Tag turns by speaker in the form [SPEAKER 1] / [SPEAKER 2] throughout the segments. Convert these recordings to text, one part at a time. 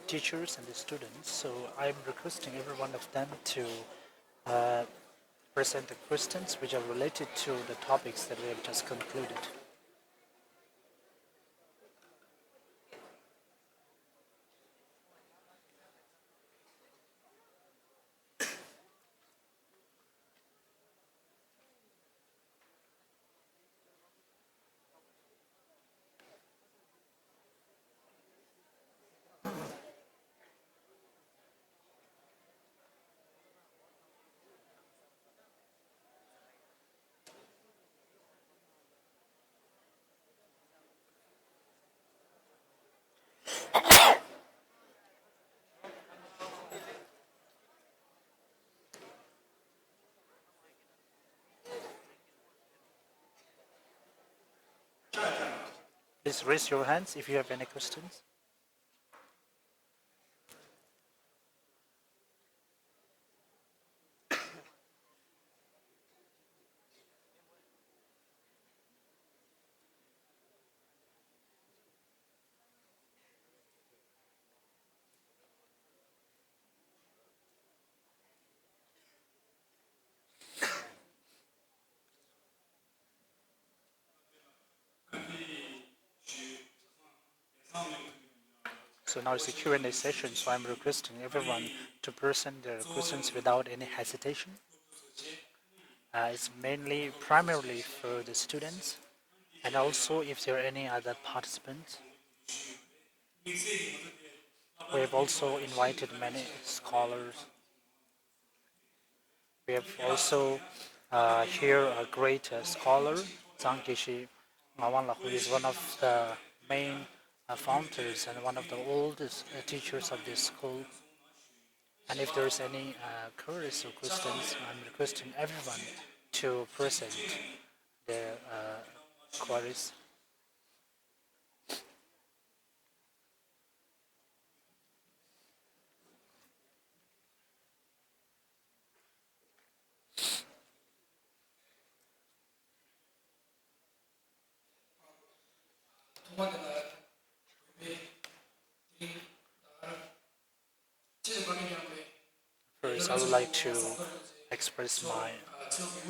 [SPEAKER 1] teachers and the students. So I'm requesting every one of them to uh, present the questions which are related to the topics that we have just concluded. Please raise your hands if you have any questions. So now it's a Q&A session, so I'm requesting everyone to present their questions without any hesitation. It's mainly primarily for the students, and also if there are any other participants. We have also invited many scholars. We have also here a great scholar, Zhang Keshi Mawangla, who is one of the main founders and one of the oldest teachers of this school. And if there is any queries or questions, I'm requesting everyone to present their queries. First, I would like to express my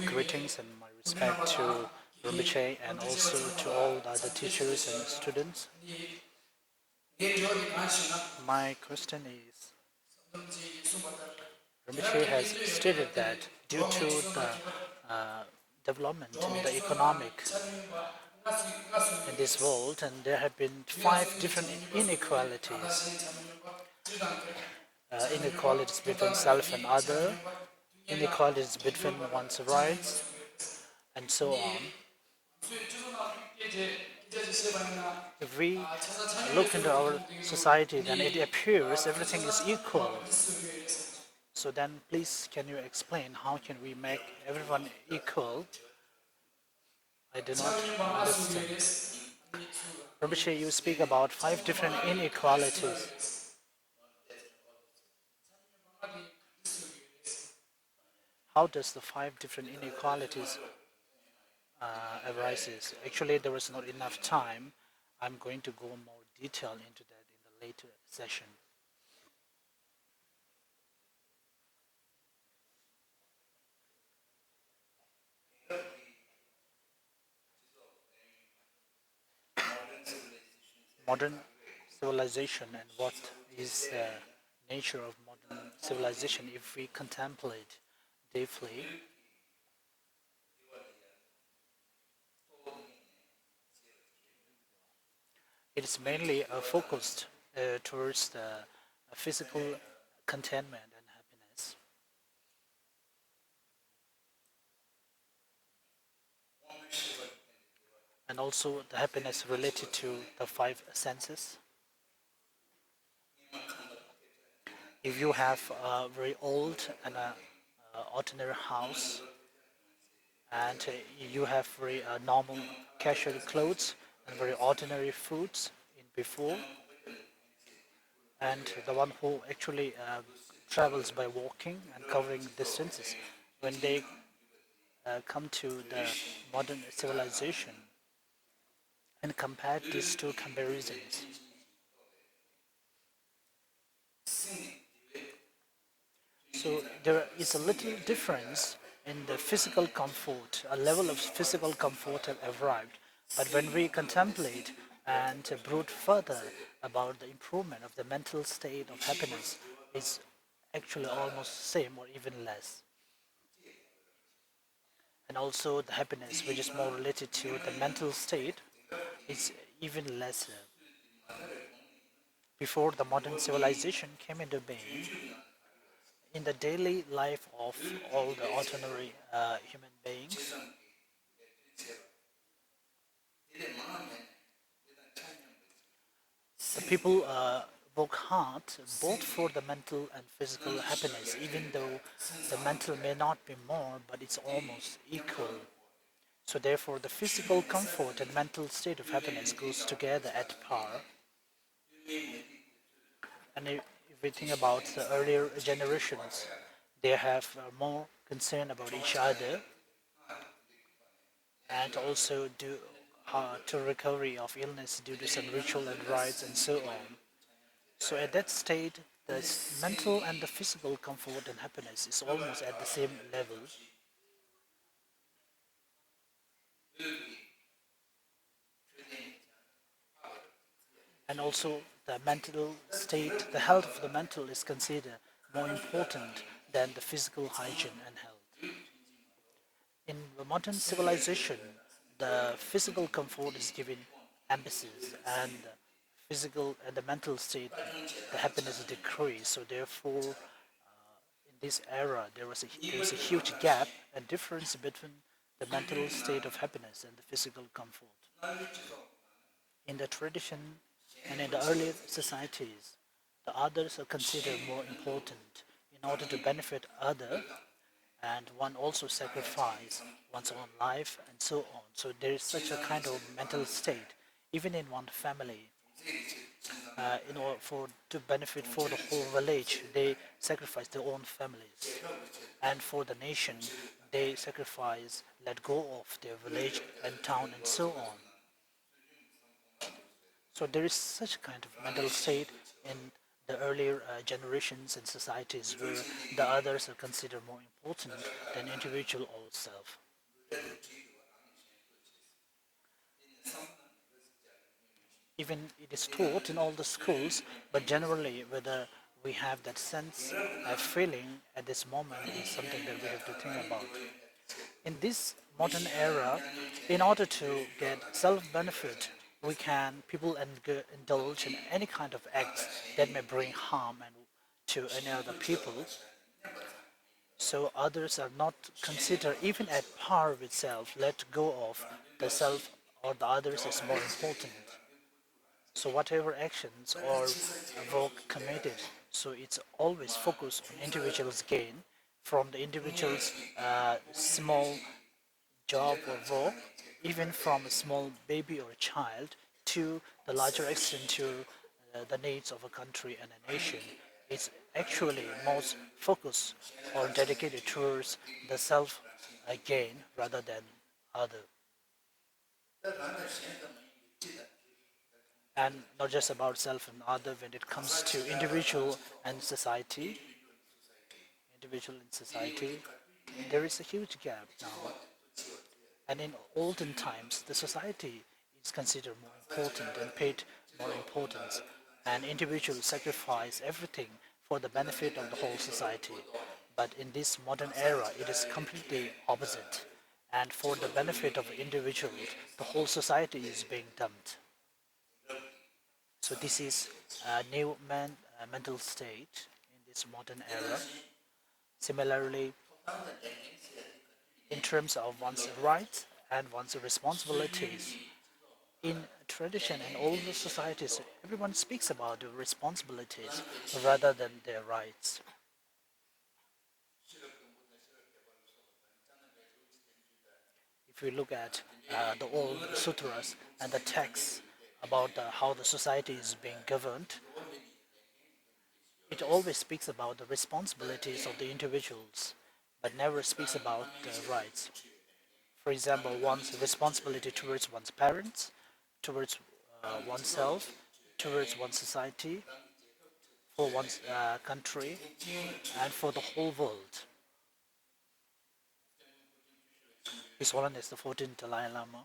[SPEAKER 1] greetings and my respect to Rinpoche and also to all the other teachers and students. My question is, Rinpoche has stated that due to the development in the economic in this world, and there have been 5 different inequalities. Inequalities between self and other, inequalities between one's rights, and so on. If we look into our society, then it appears everything is equal. So then please can you explain how can we make everyone equal? I do not understand. Rinpoche, you speak about 5 different inequalities. How does the 5 different inequalities arises? Actually, there was not enough time. I'm going to go more detail into that in the later session. Modern civilization and what is the nature of modern civilization if we contemplate deeply. It is mainly focused towards the physical contentment and happiness. And also the happiness related to the 5 senses. If you have a very old and ordinary house, and you have very normal casual clothes and very ordinary foods in before, and the one who actually travels by walking and covering distances, when they come to the modern civilization and compare these two comparisons, there is a little difference in the physical comfort, a level of physical comfort have arrived. But when we contemplate and brood further about the improvement of the mental state of happiness, it's actually almost same or even less. And also the happiness, which is more related to the mental state, is even lesser. Before the modern civilization came into being, in the daily life of all the ordinary human beings, the people work hard both for the mental and physical happiness, even though the mental may not be more, but it's almost equal. So therefore, the physical comfort and mental state of happiness goes together at par. And if we think about the earlier generations, they have more concern about each other and also do to recovery of illness due to some ritual and rites and so on. So at that state, the mental and the physical comfort and happiness is almost at the same level. And also the mental state, the health of the mental is considered more important than the physical hygiene and health. In the modern civilization, the physical comfort is given emphasis and the physical and the mental state, the happiness is decreased. So therefore, in this era, there was a huge gap and difference between the mental state of happiness and the physical comfort. In the tradition and in the earlier societies, the others are considered more important in order to benefit other, and one also sacrifice one's own life and so on. So there is such a kind of mental state, even in one family. In order for to benefit for the whole village, they sacrifice their own families, and for the nation, they sacrifice, let go of their village and town and so on. So there is such a kind of mental state in the earlier generations and societies where the others are considered more important than individual or self. Even it is taught in all the schools, but generally whether we have that sense of feeling at this moment is something that we have to think about. In this modern era, in order to get self-benefit, we can people indulge in any kind of acts that may bring harm and to any other people. So others are not considered even at par with self. Let go of the self or the others is more important. So whatever actions or work committed, so it's always focused on individual's gain from the individual's small job or work, even from a small baby or a child to the larger extent to the needs of a country and a nation. It's actually most focused or dedicated towards the self gain rather than other. And not just about self and other when it comes to and society, individual and society, there is a huge gap now. And in olden times, the society is considered more important and paid more importance, and individuals sacrifice everything for the benefit of the whole society. But in this modern era, it is completely opposite. And for the benefit of individuals, the whole society is being dumped. So this is a new mental state in this modern era. Similarly, in terms of one's rights and one's responsibilities, in tradition and older societies, everyone speaks about the responsibilities rather than their rights. If we look at the old sutras and the texts about how the society is being governed, it always speaks about the responsibilities of the individuals, but never speaks about the rights. For example, one's responsibility towards one's parents, towards oneself, towards one's society, for one's country and for the whole world. His Holiness the 14th Dalai Lama,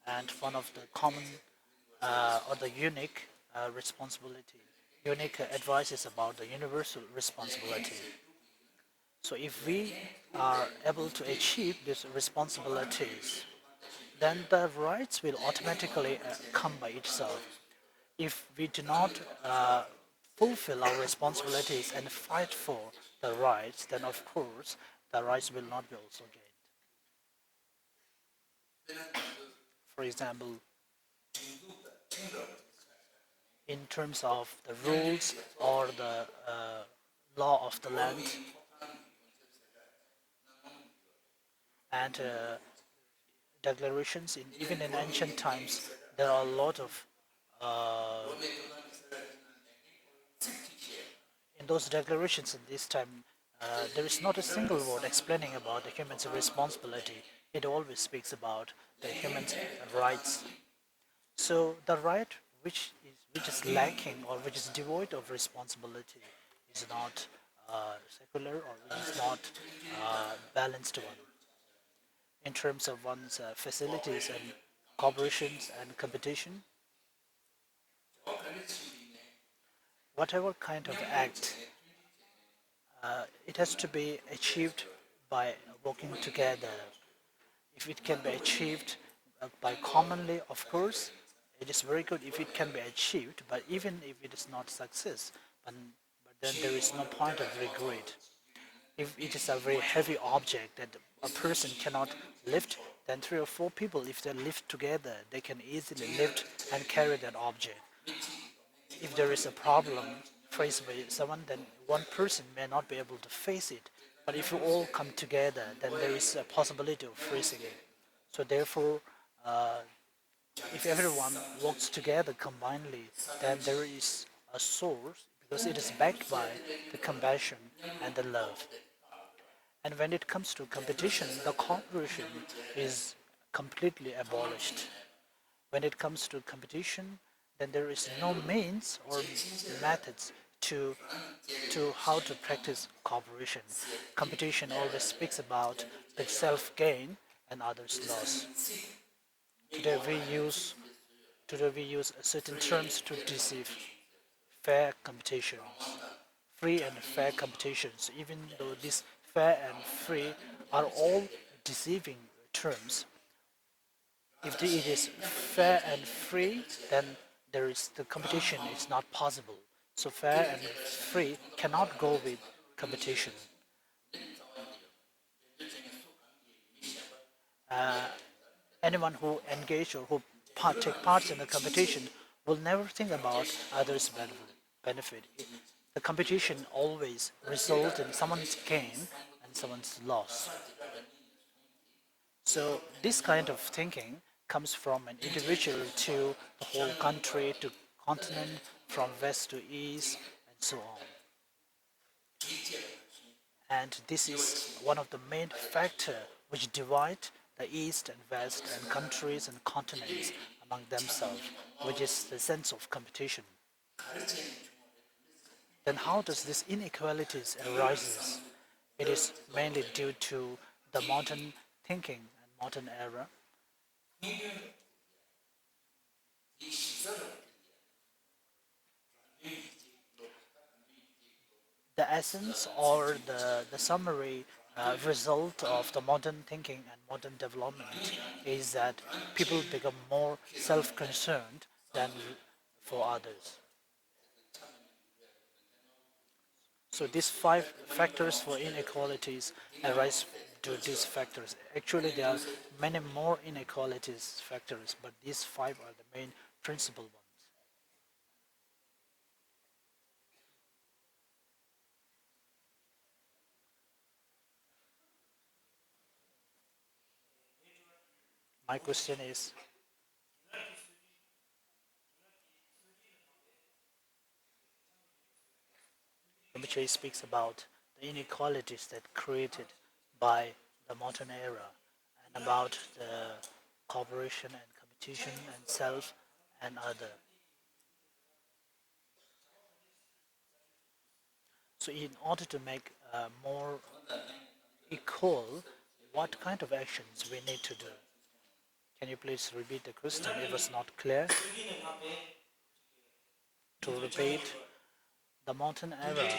[SPEAKER 1] and one of the common or the unique responsibility, unique advice about the universal responsibility. So if we are able to achieve these responsibilities, then the rights will automatically come by itself. If we do not fulfill our responsibilities and fight for the rights, then of course the rights will not be also gained. For example, in terms of the rules or the law of the land and declarations, even in ancient times, there are a lot of in those declarations in this time, there is not a single word explaining about the human's responsibility. It always speaks about the human's rights. So the right which is lacking or which is devoid of responsibility is not secular or is not balanced one. In terms of one's facilities and corporations and competition, whatever kind of act, it has to be achieved by working together. If it can be achieved by commonly, of course, it is very good if it can be achieved, but even if it is not success, but then there is no point of regret. If it is a very heavy object that a person cannot lift, then three or four people, if they lift together, they can easily lift and carry that object. If there is a problem faced by someone, then one person may not be able to face it. But if you all come together, then there is a possibility of facing it. So therefore, uh, if everyone works together combinedly, then there is a source because it is backed by the compassion and the love. And when it comes to competition, the cooperation is completely abolished. When it comes to competition, then there is no means or methods to how to practice cooperation. Competition always speaks about the self gain and others' loss. Today we use Today we use certain terms to deceive fair competitions, free and fair competitions. Even though these fair and free are all deceiving terms, if it is fair and free, then the competition is not possible. So fair and free cannot go with competition. Anyone who engage or who take part in the competition will never think about others' benefit. The competition always results in someone's gain and someone's loss. So this kind of thinking comes from an individual to the whole country to continent, from west to east, and so on. And this is one of the main factors which divide the east and west and countries and continents among themselves, which is the sense of competition. Then how does this inequalities arises? It is mainly due to the modern thinking and modern era. The essence or the summary result of the modern thinking and modern development is that people become more self-concerned than for others. So these five factors for inequalities arise to these factors. Actually, there are many more inequalities factors, but these five are the main principal ones. My question is, Rinpoche speaks about the inequalities that created by the modern era and about the cooperation and competition and self and other. So in order to make more equal, what kind of actions we need to do? Can you please repeat the question? It was not clear. To repeat, the modern era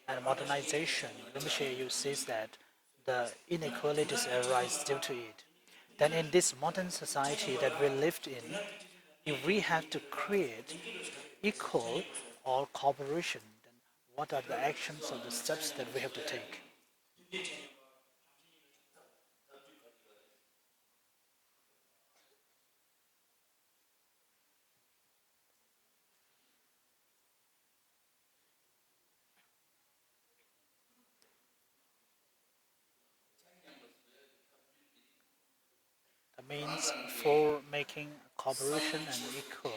[SPEAKER 1] and modernization, let me share you says that the inequalities arise due to it. Then in this modern society that we lived in, if we have to create equal or cooperation, then what are the actions or the steps that we have to take? That means for making cooperation and equal,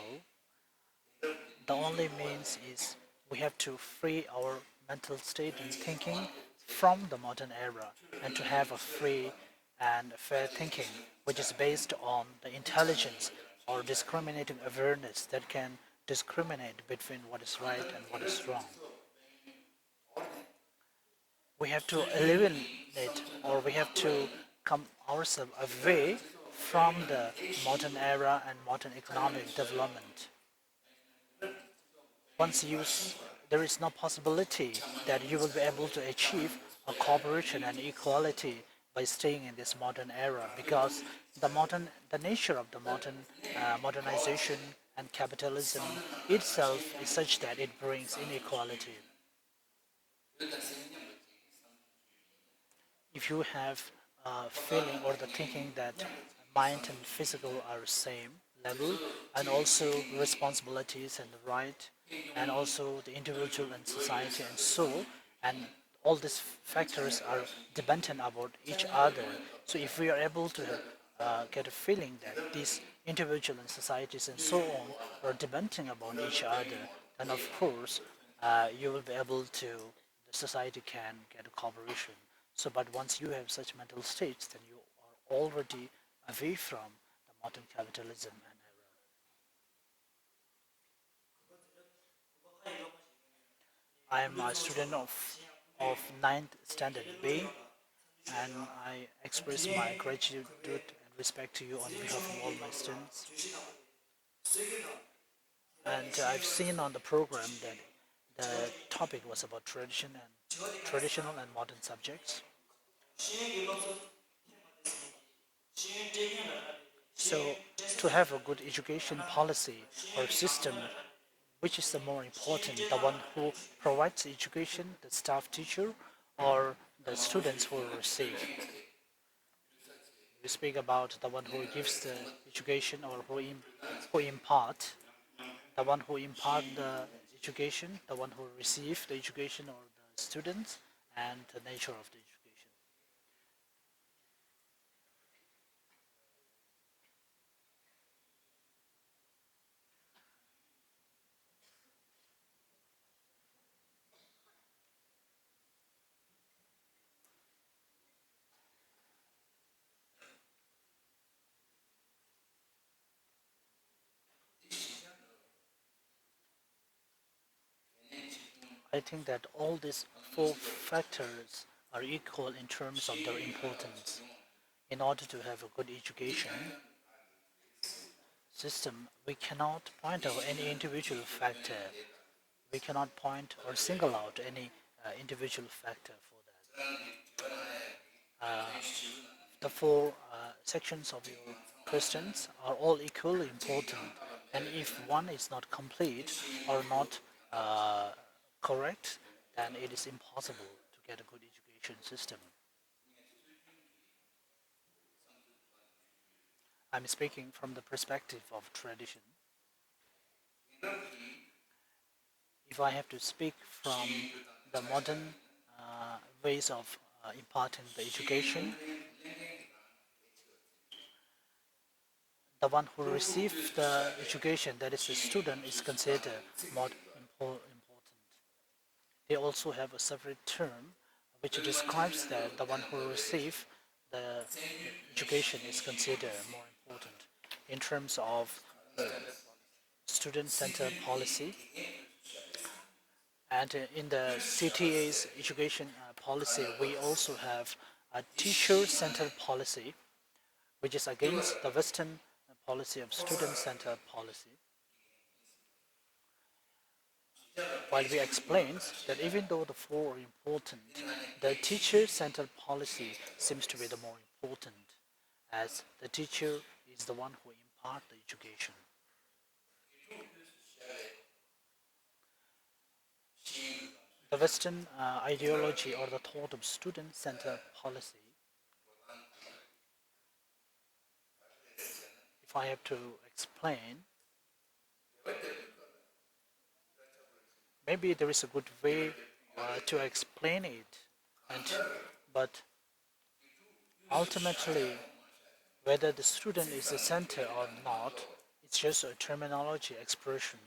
[SPEAKER 1] the only means is we have to free our mental state and thinking from the modern era and to have a free and fair thinking which is based on the intelligence or discriminating awareness that can discriminate between what is right and what is wrong. We have to eliminate or we have to come ourselves away from the modern era and modern economic development. Once you there is no possibility that you will be able to achieve a cooperation and equality by staying in this modern era because the nature of the modernization and capitalism itself is such that it brings inequality. If you have a feeling or the thinking that mind and physical are same level and also responsibilities and the right and also the individual and society and soul and all these factors are dependent about each other. So if we are able to get a feeling that these individual and societies and so on are depending upon each other, then of course you will be able to the society can get a cooperation. So, but once you have such mental states, then you are already away from the modern capitalism and era. I am a student of ninth standard B, and I express my gratitude and respect to you on behalf of all my students. And I've seen on the program that the topic was about traditional and modern subjects. So, to have a good education policy or system, which is the more important, the one who provides education, the staff teacher, or the students who receive? We speak about the one who gives the education or who impart, the one who impart the education, the one who receive the education or the students, and the nature of the education. I think that all these four factors are equal in terms of their importance. In order to have a good education system, we cannot point out any individual factor. We cannot point or single out any individual factor for that. The four sections of your questions are all equally important, and if one is not complete or not uh, correct, then it is impossible to get a good education system. I'm speaking from the perspective of tradition. If I have to speak from the modern ways of imparting the education, the one who receives the education, that is the student, is considered more important. They also have a separate term which describes that the one who receives the education is considered more important in terms of student-centered policy And in the CTA's education policy, we also have a teacher-centered policy, which is against the Western policy of student-centered policy. While we explained that even though the four are important, the teacher-centered policy seems to be the more important, as the teacher is the one who imparts the education. The Western ideology or the thought of student-centered policy, if I have to explain, maybe there is a good way to explain it, and but ultimately, whether the student is the center or not, it's just a terminology expression.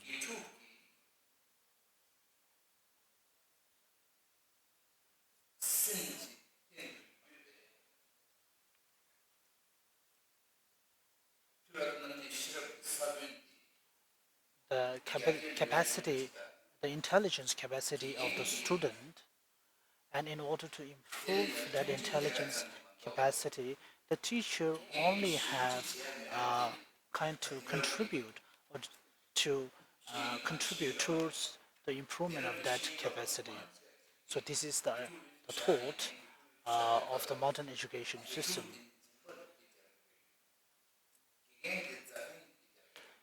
[SPEAKER 1] The capacity, the intelligence capacity of the student, and in order to improve that intelligence capacity, the teacher only have kind to contribute or to contribute towards the improvement of that capacity. So this is the thought of the modern education system.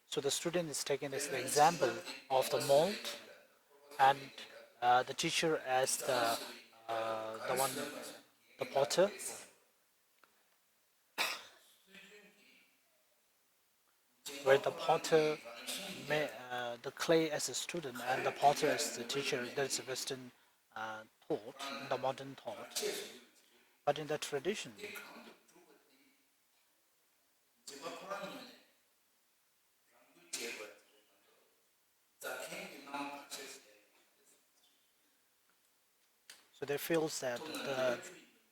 [SPEAKER 1] So the student is taken as the example of the mold, and the teacher as the one, the potter, where the potter the clay as a student and the potter as the teacher. That's a Western thought, the modern thought. But in the tradition, so they feels that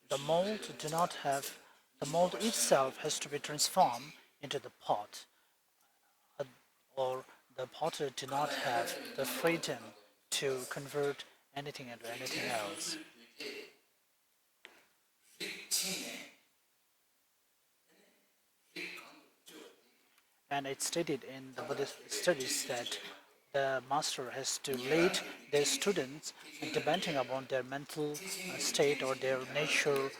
[SPEAKER 1] the mold do not have the mold itself has to be transformed into the pot, uh, or the potter do not have the freedom to convert anything into anything else. And it's stated in the Buddhist studies that the master has to lead their students depending upon their mental state or their nature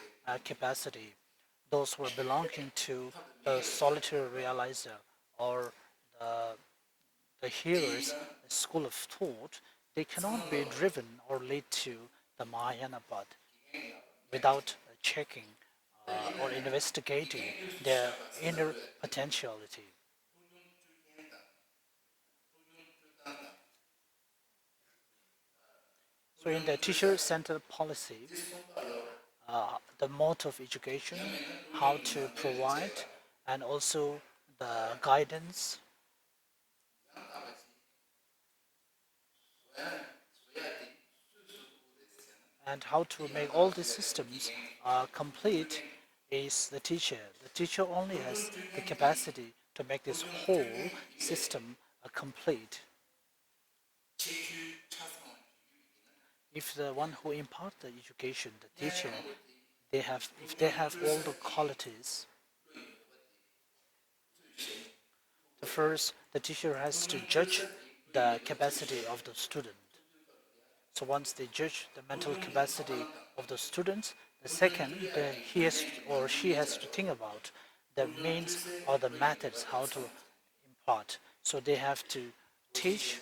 [SPEAKER 1] capacity. Those who are belonging to the solitary realizer or the, the hearers school of thought, they cannot be driven or lead to the Mahayana path without checking or investigating their inner potentiality. So in the teacher-centered policy, the mode of education, how to provide, and also the guidance, and how to make all these systems complete is the teacher. The teacher only has the capacity to make this whole system complete. If the one who impart the education, the teacher, if they have all the qualities, the first the teacher has to judge the capacity of the student. So once they judge the mental capacity of the students, the second he has or she has to think about the means or the methods how to impart. So they have to teach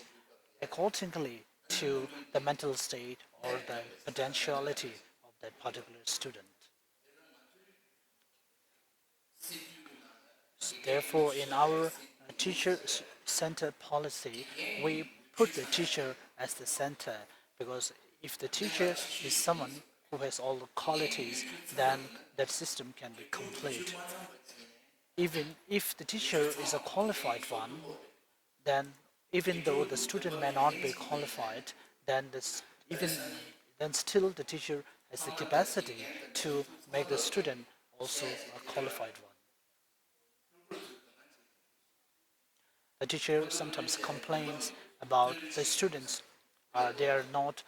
[SPEAKER 1] accordingly to the mental state or the potentiality of that particular student. Therefore, in our teacher-centered policy, we put the teacher as the center because if the teacher is someone who has all the qualities, then that system can be complete. Even if the teacher is a qualified one, then even though the student may not be qualified, then even then still the teacher has the capacity to make the student also a qualified one. The teacher sometimes complains about the students they are not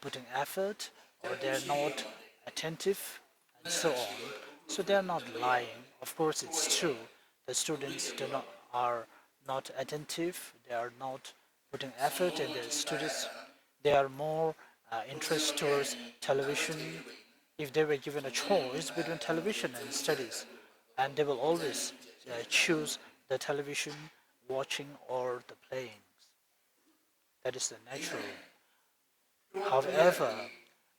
[SPEAKER 1] putting effort, or they are not attentive, and so on. So they are not lying. Of course, it's true. The students do not are not attentive. They are not putting effort in their studies. They are more interested towards television. If they were given a choice between television and studies, and they will always choose the television watching or the playing. That is the natural. However,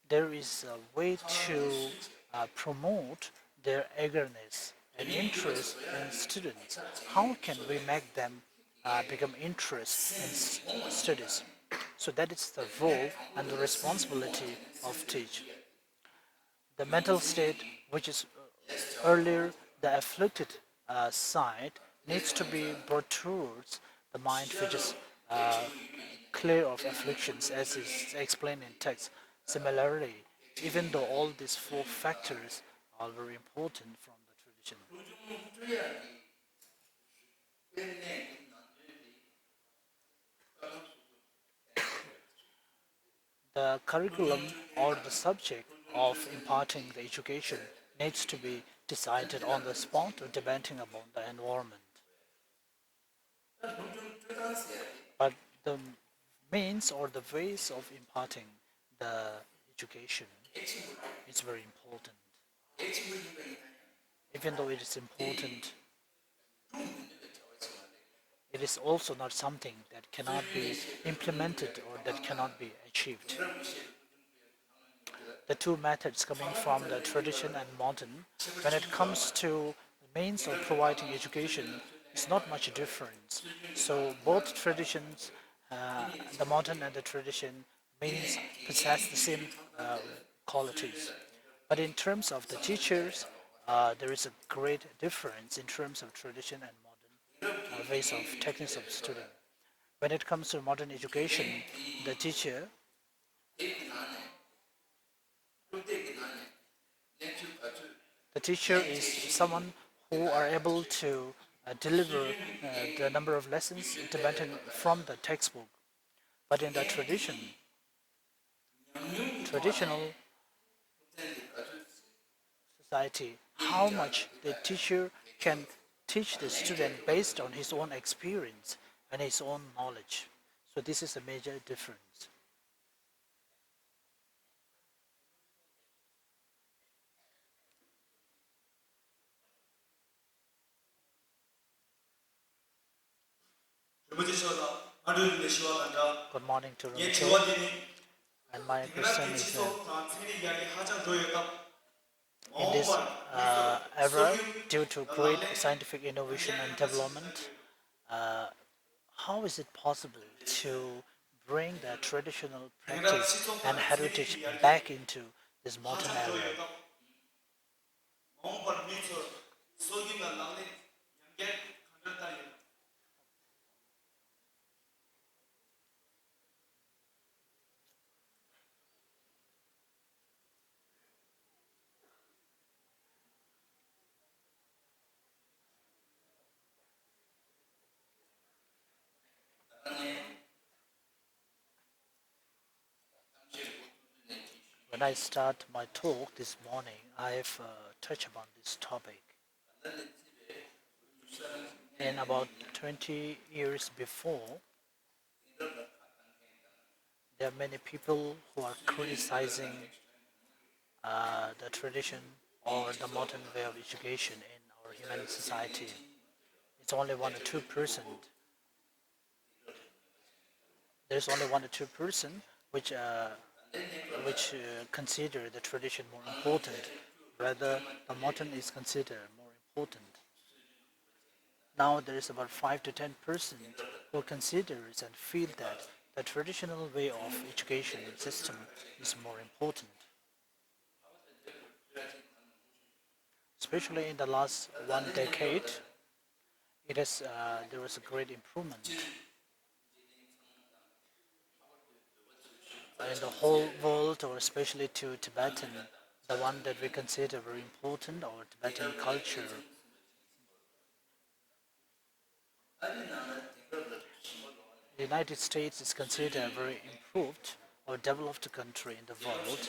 [SPEAKER 1] there is a way to promote their eagerness and interest in students. How can we make them become interested in studies? So that is the role and the responsibility of teach. The mental state, which is earlier the afflicted side, needs to be brought towards the mind, which is uh, clear of afflictions, as is explained in text. Similarly, even though all these four factors are very important from the tradition, the curriculum or the subject of imparting the education needs to be decided on the spot or depending upon the environment. But the means or the ways of imparting the education is very important. Even though it is important, it is also not something that cannot be implemented or that cannot be achieved. The two methods coming from the tradition and modern, when it comes to the means of providing education, is not much difference. So both traditions, the modern and the tradition, means possess the same qualities. But in terms of the teachers, there is a great difference in terms of tradition and modern ways of techniques of studying. When it comes to modern education, the teacher the teacher is someone who are able to deliver the number of lessons depending from the textbook. But in the traditional society, how much the teacher can teach the student based on his own experience and his own knowledge. So this is a major difference. Good morning to Rinpoche. And my question is in this era, due to great scientific innovation and development, uh, how is it possible to bring the traditional practice and heritage back into this modern era? When I start my talk this morning, I've touched upon this topic. And about 20 years before, there are many people who are criticizing the tradition or the modern way of education in our human society. It's only 1 or 2%. There's only 1 or 2% which consider the tradition more important, rather the modern is considered more important. Now there is about 5 to 10% who considers and feel that the traditional way of education system is more important. Especially in the last 1 decade, there was a great improvement in the whole world, or especially to Tibetan, the one that we consider very important, or Tibetan culture. The United States is considered a very improved or developed country in the world,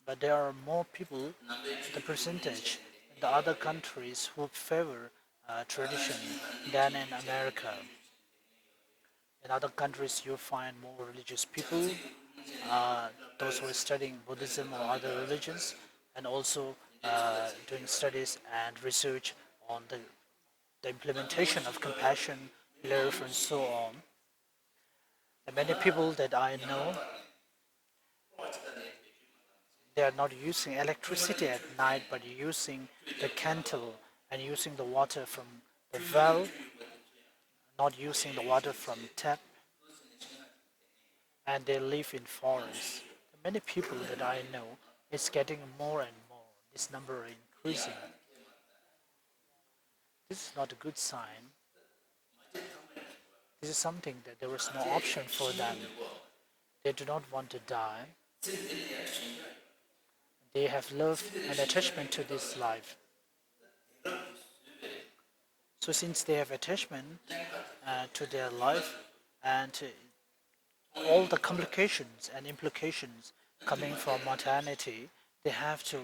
[SPEAKER 1] but there are more people, the percentage, in the other countries who favor tradition than in America. In other countries, you find more religious people, uh, those who are studying Buddhism or other religions, and also doing studies and research on the implementation of compassion, love, and so on. And many people that I know, they are not using electricity at night, but using the candle and using the water from the well, not using the water from tap, and they live in forests. Many people that I know, it's getting more and more. This number is increasing. This is not a good sign. This is something that there is no option for them. They do not want to die. They have love and attachment to this life. So since they have attachment to their life and all the complications and implications coming from modernity, they have to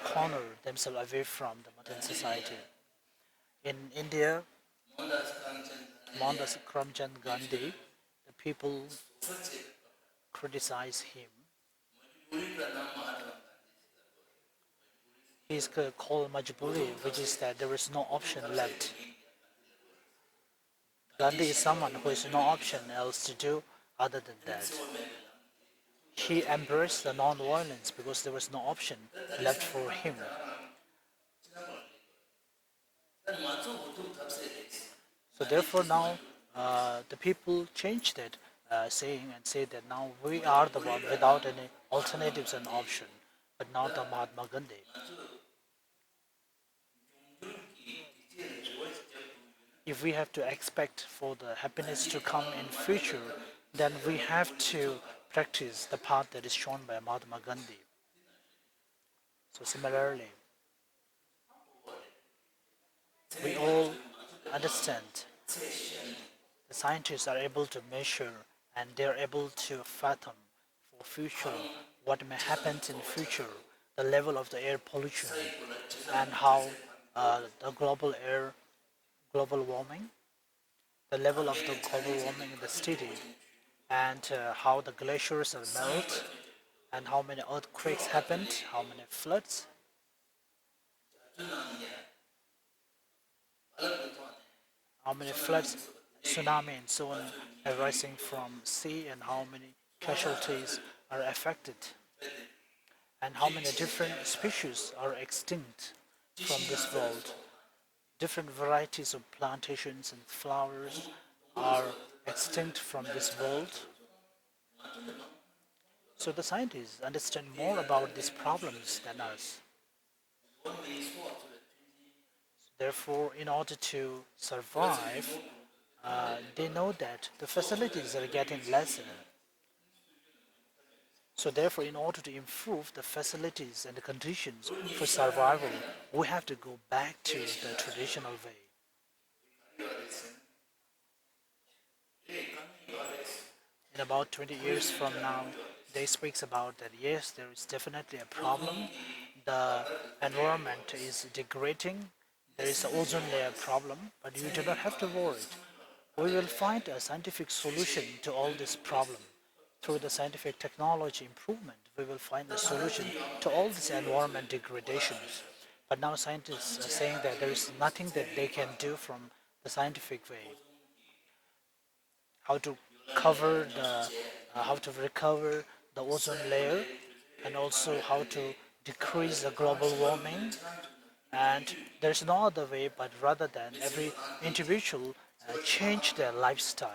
[SPEAKER 1] corner themselves away from the modern society. In India, Mohandas Karamchand Gandhi, the people criticize him. He is called Majburi, which is that there is no option left. Gandhi is someone who has no option else to do other than that. He embraced the non-violence because there was no option left for him. So therefore now the people changed that saying and say that now we are the one without any alternatives and option, but not the Mahatma Gandhi. If we have to expect for the happiness to come in future, then we have to practice the path that is shown by Mahatma Gandhi. So similarly, we all understand the scientists are able to measure and they're able to fathom for future what may happen in future, the level of the air pollution and how the global warming, the level of the global warming in the city, and how the glaciers are melt, and how many earthquakes happened, how many floods, tsunami, and so on arising from sea, and how many casualties are affected, and how many different species are extinct from this world. Different varieties of plantations and flowers are extinct from this world. So the scientists understand more about these problems than us. Therefore, in order to survive, they know that the facilities are getting lesser. So therefore, in order to improve the facilities and the conditions for survival, we have to go back to the traditional way. In about 20 years from now, they speaks about that yes, there is definitely a problem. The environment is degrading. There is an ozone layer problem, but you do not have to worry. We will find a scientific solution to all this problem. Through the scientific technology improvement, we will find a solution to all these environment degradations. But now scientists are saying that there is nothing that they can do from the scientific way. How to how to recover the ozone layer, and also how to decrease the global warming. And there's no other way but rather than every individual change their lifestyle.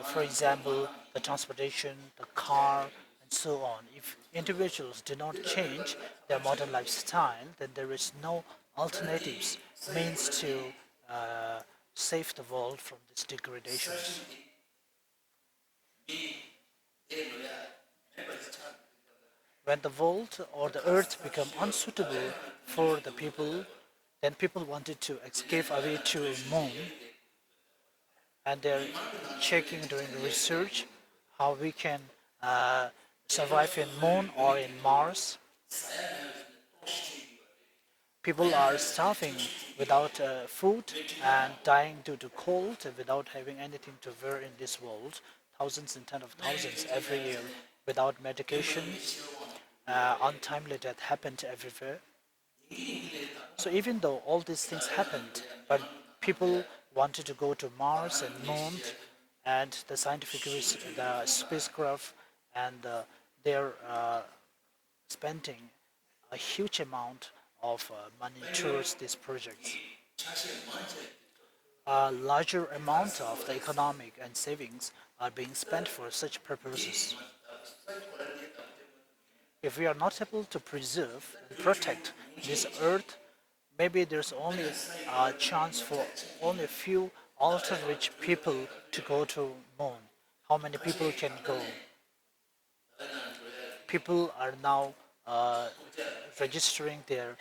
[SPEAKER 1] For example, the transportation, the car, and so on. If individuals do not change their modern lifestyle, then there is no alternatives means to uh, save the world from this degradation. When the world or the earth become unsuitable for the people, Then people wanted to escape away to moon, and they're checking, doing research, how we can uh, survive in moon or in Mars. People are starving without food and dying due to cold without having anything to wear in this world. Thousands and tens of thousands every year without medication. Untimely death happened everywhere. So even though all these things happened, but people wanted to go to Mars and Moon, and the the spacecraft, and they're spending a huge amount of money towards these projects. A larger amount of the economic and savings are being spent for such purposes. If we are not able to preserve and protect this earth, maybe there's only a chance for only a few ultra-rich people to go to moon. How many people can go? People are now uh, registering their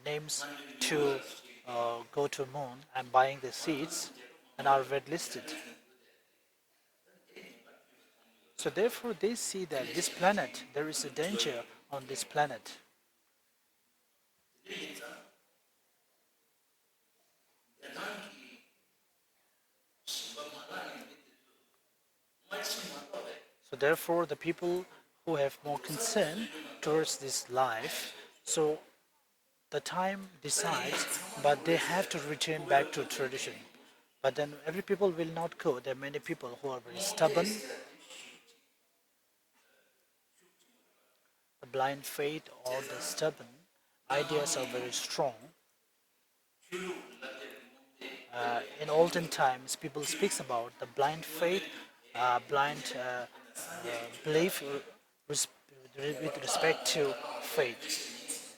[SPEAKER 1] names to go to moon and buying the seats and are red listed. So therefore they see that this planet, there is a danger on this planet. So therefore the people who have more concern towards this life, so the time decides, but they have to return back to tradition. But then every people will not go. There are many people who are very stubborn. The blind faith or the stubborn ideas are very strong. In olden times, people speaks about the blind faith, blind belief with respect to faith.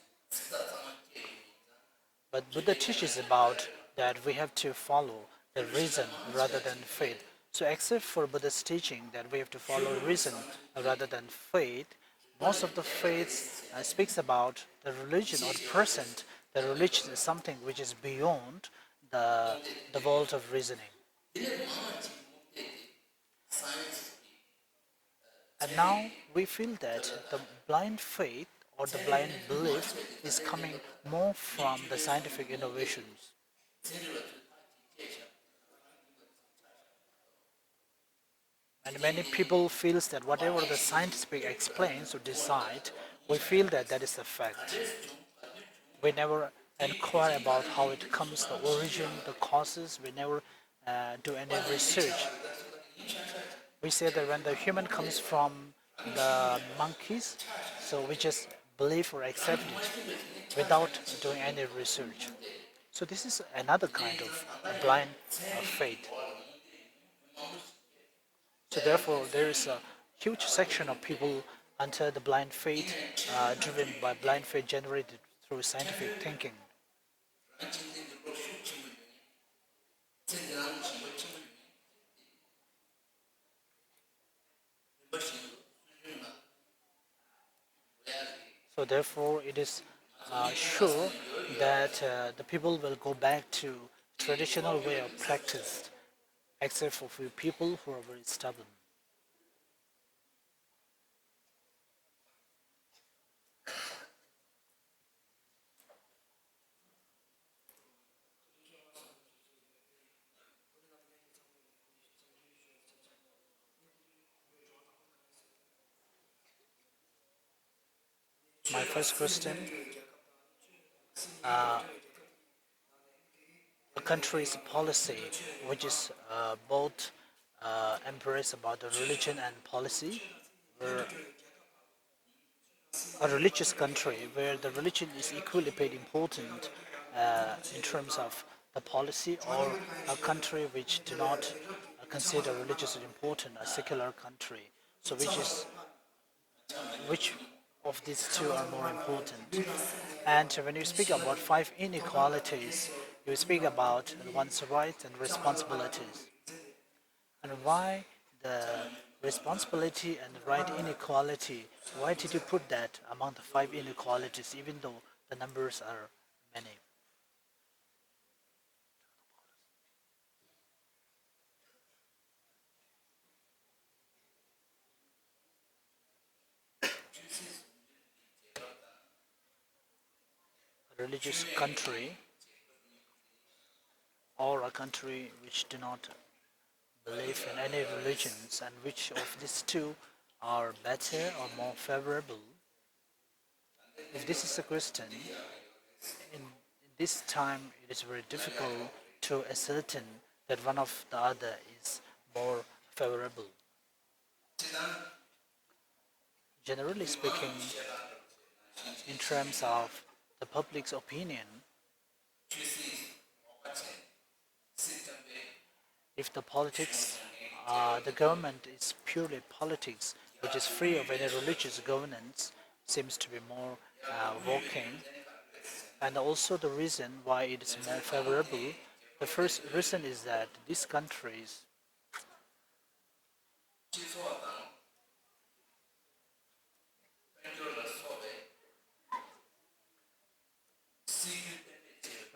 [SPEAKER 1] But Buddha teaches about that we have to follow the reason rather than faith. So except for Buddha's teaching that we have to follow reason rather than faith, most of the faiths speaks about the religion or the present. The religion is something which is beyond the world of reasoning. And now we feel that the blind faith or the blind belief is coming more from the scientific innovations. And many people feels that whatever the scientific explains or decide, we feel that that is a fact. We never inquire about how it comes, the origin, the causes. We never do any research. We say that when the human comes from the monkeys, so we just believe or accept it without doing any research. So this is another kind of blind faith. So therefore, there is a huge section of people under the blind faith, driven by blind faith generated through scientific thinking. So therefore, it is sure that the people will go back to traditional way of practice, except for few people who are very stubborn. My first question: a country's policy, which is both embrace about the religion and policy, where a religious country where the religion is equally paid important in terms of the policy, or a country which do not consider religious as important, a secular country. So which of these two are more important? And when you speak about five inequalities, you speak about one's rights and responsibilities. And why the responsibility and right inequality? Why did you put that among the five inequalities, even though the numbers are many? religious country or a country which do not believe in any religions, and which of these two are better or more favorable? If this is a question, in this time it is very difficult to ascertain that one of the other is more favorable. Generally speaking, in terms of the public's opinion, if the government is purely politics, which is free of any religious governance, seems to be more working. And also the reason why it is more favorable, the first reason is that these countries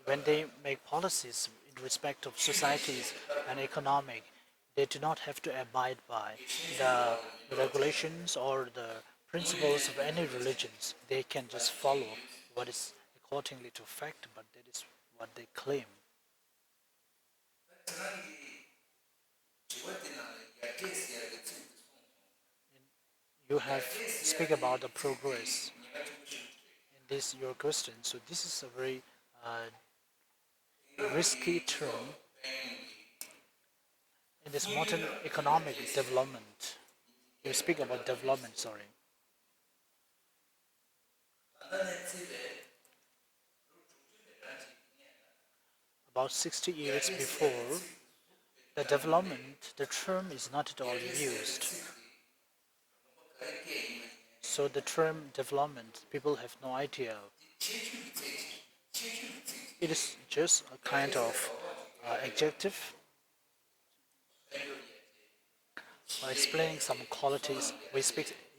[SPEAKER 1] when they make policies in respect of societies and economic, they do not have to abide by the regulations or the principles of any religions. They can just follow what is accordingly to fact, but that is what they claim. You have speak about the progress in this your question. So this is a very risky term in this modern economic development. You speak about development, sorry. About 60 years before, the development, the term is not at all used. So the term development, people have no idea. It is just a kind of adjective or explaining some qualities. We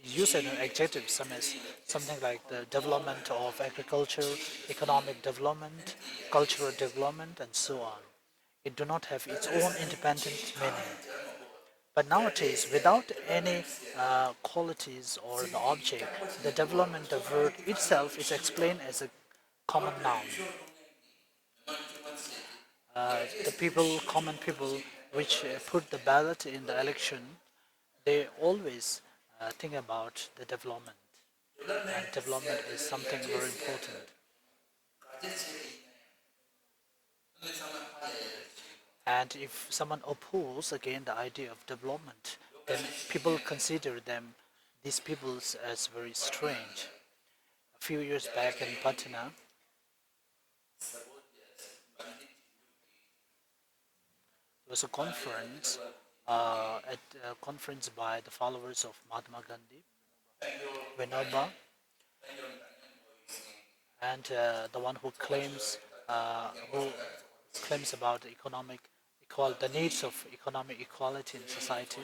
[SPEAKER 1] use an adjective, something like the development of agriculture, economic development, cultural development, and so on. It do not have its own independent meaning. But nowadays, without any qualities or the object, the development, the word itself is explained as a common noun. The people, common people, which put the ballot in the election, they always think about the development. And development is something very important. And if someone opposes again the idea of development, then people consider these peoples, as very strange. A few years back in Patna, there was a conference, at a conference by the followers of Mahatma Gandhi, Vinoba, and the one who claims about the needs of economic equality in society.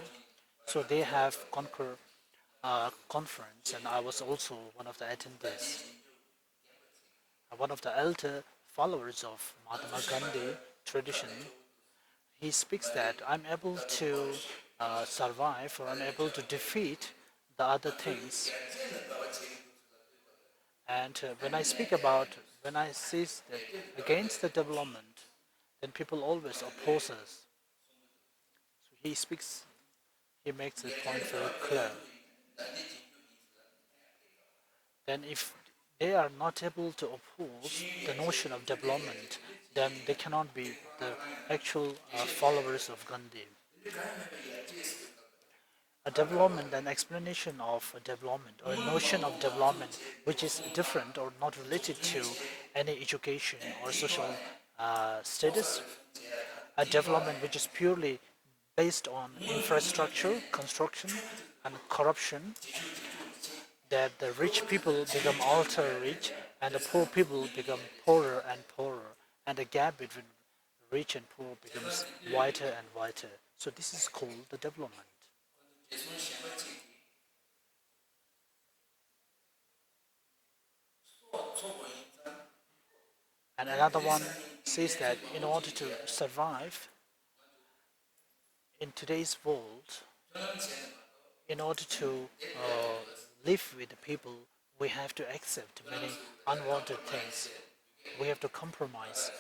[SPEAKER 1] So they have conference, and I was also one of the attendees. One of the elder followers of Mahatma Gandhi tradition, he speaks that I'm able to survive, or I'm able to defeat the other things. And when I say that against the development, then people always oppose us. So he makes the point very clear. Then if they are not able to oppose the notion of development, then they cannot be the actual followers of Gandhi. A development, an explanation of a development or a notion of development which is different or not related to any education or social status, a development which is purely based on infrastructure, construction, and corruption, that the rich people become ultra rich and the poor people become poorer and poorer, and the gap between rich and poor becomes wider and wider. So this is called the development. And another one says that in order to survive in today's world, in order to live with the people, we have to accept many unwanted things. We have to compromise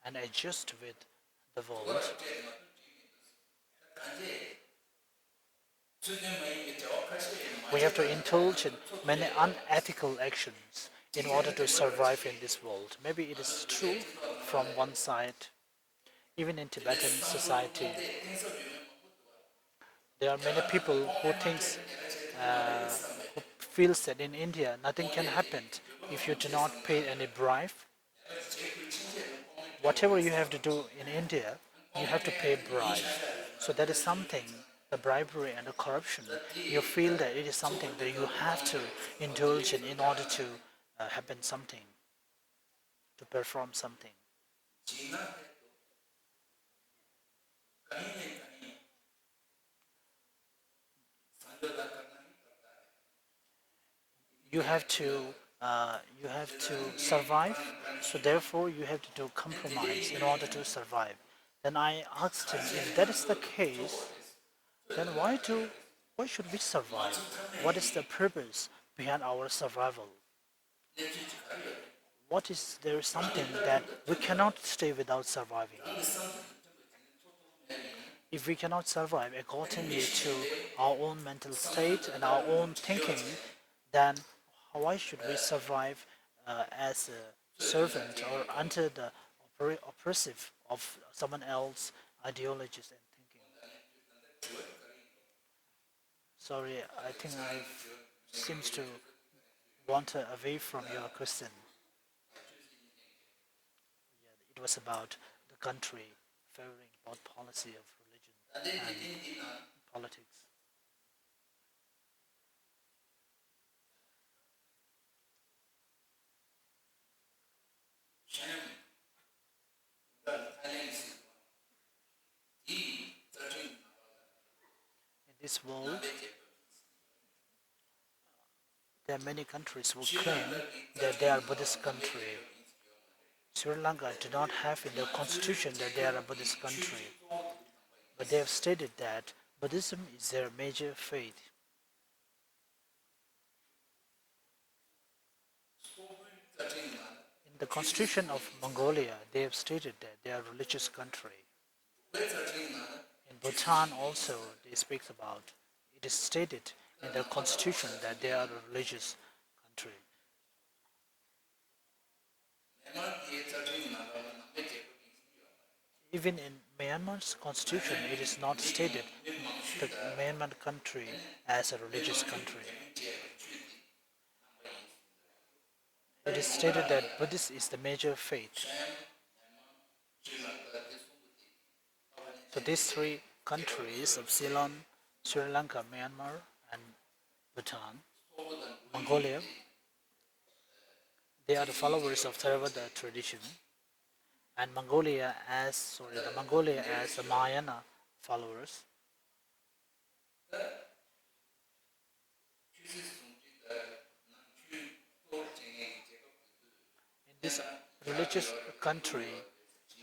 [SPEAKER 1] and adjust with the world. We have to indulge in many unethical actions in order to survive in this world. Maybe it is true from one side. Even in Tibetan society, there are many people who thinks, who feels that in India nothing can happen if you do not pay any bribe. Whatever you have to do in India, you have to pay bribe. So that is something, the bribery and the corruption. You feel that it is something that you have to indulge in order to happen something, to perform something. You have to you have to survive. So therefore, you have to do compromise in order to survive. Then I asked him, if that is the case, then why should we survive? What is the purpose behind our survival? What is there something that we cannot stay without surviving? If we cannot survive accordingly to our own mental state and our own thinking, then why should we survive as a servant or under the oppressive of someone else's ideologies and thinking? Sorry, I think I seems to wander away from your question. Yeah, it was about the country favoring both policy of religion and politics. In this world, there are many countries who claim that they are Buddhist country. Sri Lanka do not have in their constitution that they are a Buddhist country, but they have stated that Buddhism is their major faith. In the constitution of Mongolia, they have stated that they are a religious country. In Bhutan also, they speak about, it is stated in their constitution that they are a religious country. Even in Myanmar's constitution, it is not stated the Myanmar country as a religious country. It is stated that Buddhist is the major faith. So these three countries of Ceylon, Sri Lanka, Myanmar, and Bhutan, Mongolia, they are the followers of Theravada tradition, and the Mongolia as the Mahayana followers. In this religious country,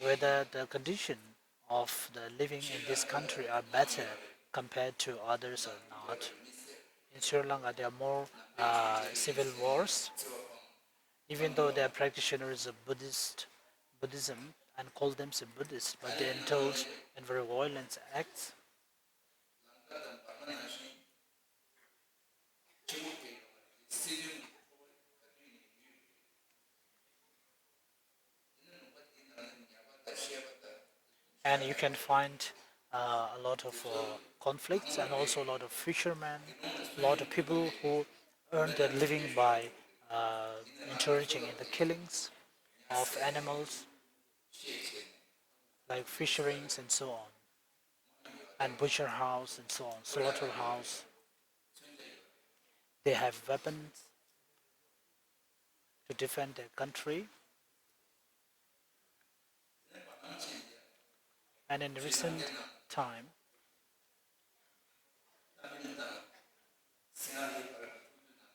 [SPEAKER 1] whether the condition of the living in this country are better compared to others or not. In Sri Lanka, there are more civil wars, even though they are practitioners of Buddhism and call themselves Buddhists, but they indulge in very violent acts. And you can find a lot of conflicts and also a lot of fishermen, a lot of people who earn their living by encouraging in the killings of animals like fisheries and so on, and butcher house and so on, slaughterhouse. They have weapons to defend their country. And in recent time, there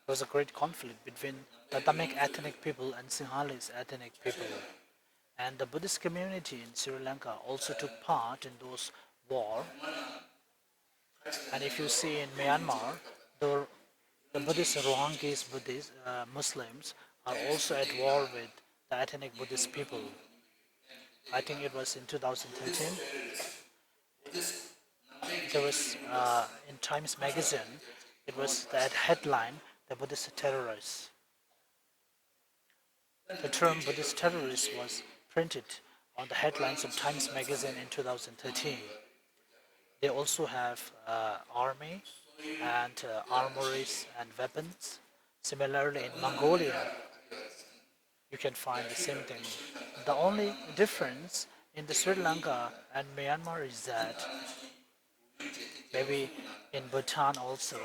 [SPEAKER 1] was a great conflict between Tatamic ethnic people and Sinhalese ethnic people. And the Buddhist community in Sri Lanka also took part in those war. And if you see in Myanmar, the Buddhist Rohingyas Muslims are also at war with the ethnic Buddhist people. I think it was in 2013. There was in Times Magazine, it was that headline, the Buddhist terrorists. The term Buddhist terrorist was printed on the headlines of Times Magazine in 2013. They also have army and armories and weapons. Similarly, in Mongolia, you can find the same thing. The only difference in the Sri Lanka and Myanmar is that maybe in Bhutan also,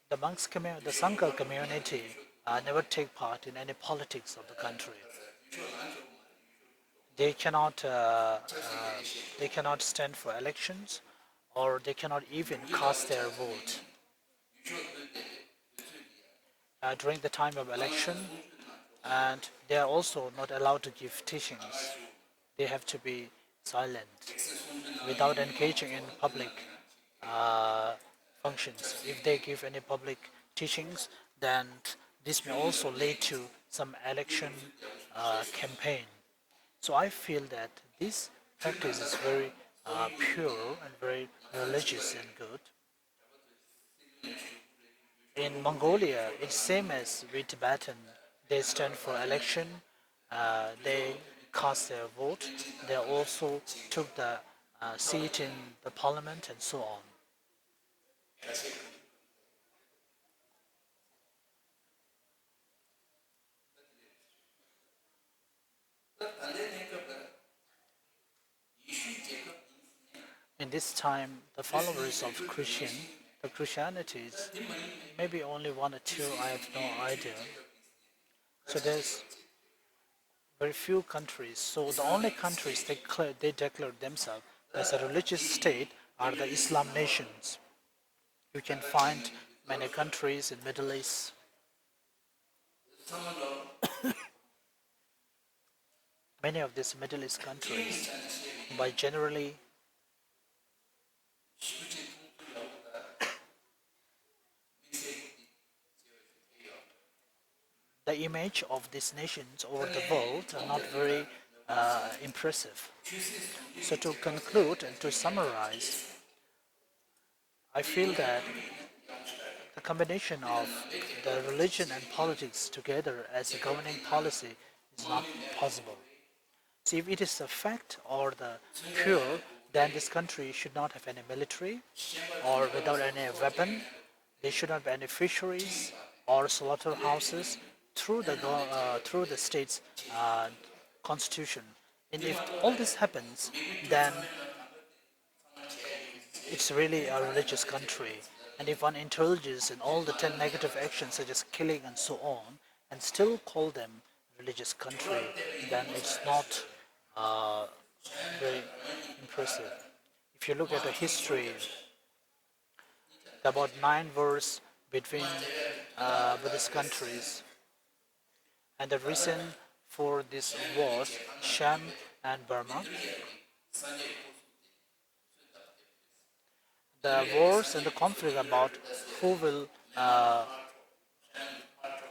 [SPEAKER 1] the Sangha community never take part in any politics of the country. They cannot, they cannot stand for elections, or they cannot even cast their vote. During the time of election, and they are also not allowed to give teachings. They have to be silent without engaging in public uh, functions. If they give any public teachings, then this may also lead to some election campaign. So I feel that this practice is very pure and very religious and good. In Mongolia, it's same as with Tibetan. They stand for election. They cast their vote. They also took the seat in the parliament and so on. In this time, the followers of the Christianity is maybe only one or two. I have no idea. So there's very few countries. So the only countries they declare themselves as a religious state are the Islam nations. You can find many countries in Middle East. Many of these Middle East countries, by generally the image of these nations over the world are not very impressive. So to conclude and to summarize, I feel that the combination of the religion and politics together as a governing policy is not possible. See, if it is a fact or the pure, then this country should not have any military or without any weapon. There should not be any fisheries or slaughterhouses through the state's constitution. And if all this happens, then it's really a religious country. And if one indulges in all the 10 negative actions such as killing and so on, and still call them religious country, then it's not very impressive. If you look at the history, about 9 wars between Buddhist countries, and the reason for this wars, Sham and Burma, the wars and the conflict about who will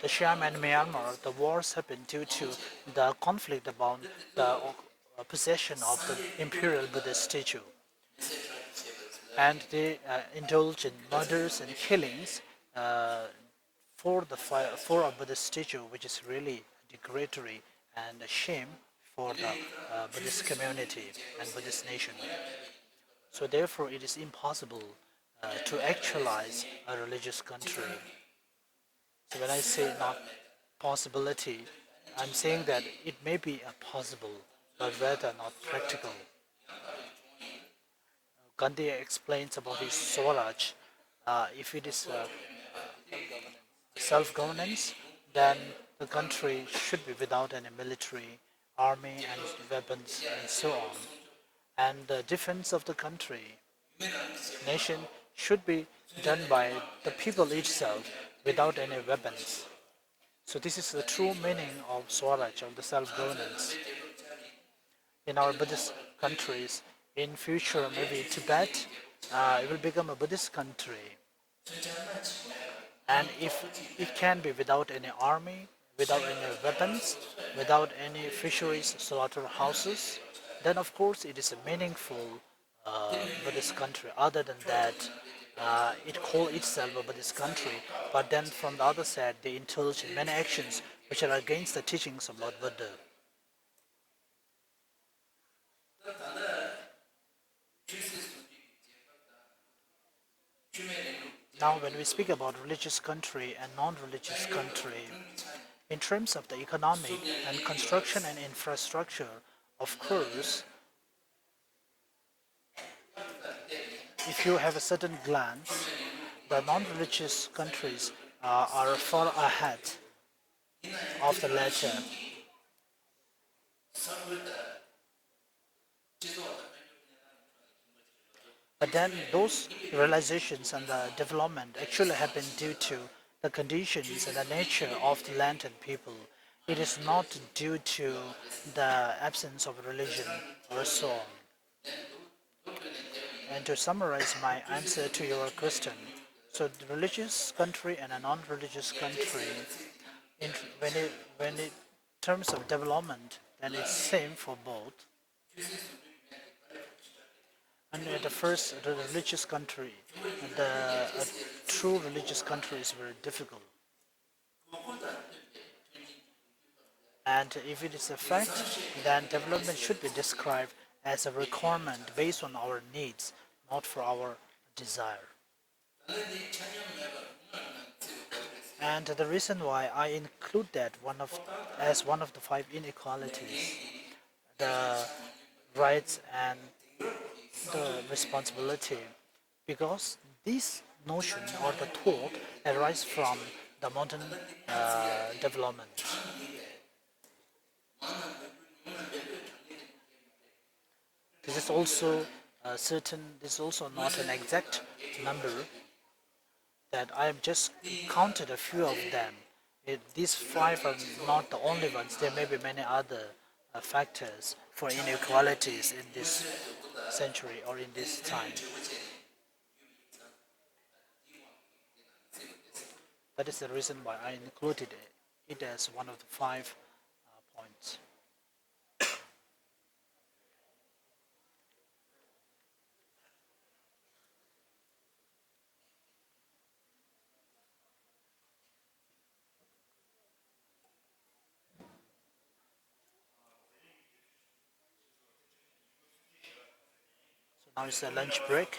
[SPEAKER 1] the Siam and Myanmar, the wars happened due to the conflict about the possession of the imperial Buddhist statue. And they indulge in murders and killings for a Buddhist statue, which is really degradatory and a shame for the Buddhist community and Buddhist nation. So therefore, it is impossible to actualize a religious country. So when I say not possibility, I'm saying that it may be a possible, but rather not practical. Gandhi explains about his Swaraj. If it is self-governance, then the country should be without any military, army and weapons and so on. And the defense of the country, nation, should be done by the people itself without any weapons. So this is the true meaning of Swaraj, of the self-governance. In our Buddhist countries, in future maybe Tibet, it will become a Buddhist country. And if it can be without any army, without any weapons, without any fisheries, slaughterhouses, then of course it is a meaningful Buddhist country. Other than that, it call itself a Buddhist country, but then from the other side, they indulge in many actions which are against the teachings of Lord Buddha. Now, when we speak about religious country and non-religious country, in terms of the economic and construction and infrastructure, of course, if you have a certain glance, the non-religious countries are far ahead of the latter. But then those realizations and the development actually happen due to the conditions and the nature of the land and people. It is not due to the absence of religion or so on. And to summarize my answer to your question, so the religious country and a non-religious country, in, when it terms of development, then it's same for both. And the first, the religious country, the true religious country is very difficult. And if it is a fact, then development should be described as a requirement based on our needs, not for our desire. And the reason why I include that as one of the five inequalities, the rights and the responsibility, because this notion or the thought arises from the modern development. This is also this is also not an exact number that I have just counted a few of them. These five are not the only ones. There may be many other factors for inequalities in this century or in this time. That is the reason why I included it as one of the five points. So now it's a lunch break.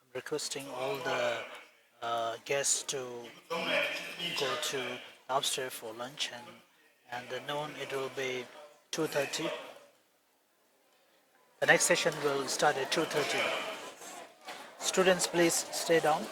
[SPEAKER 1] I'm requesting all the guests to go to upstairs for lunch, and the noon it will be 2:30. The next session will start at 2:30. Students, please stay down.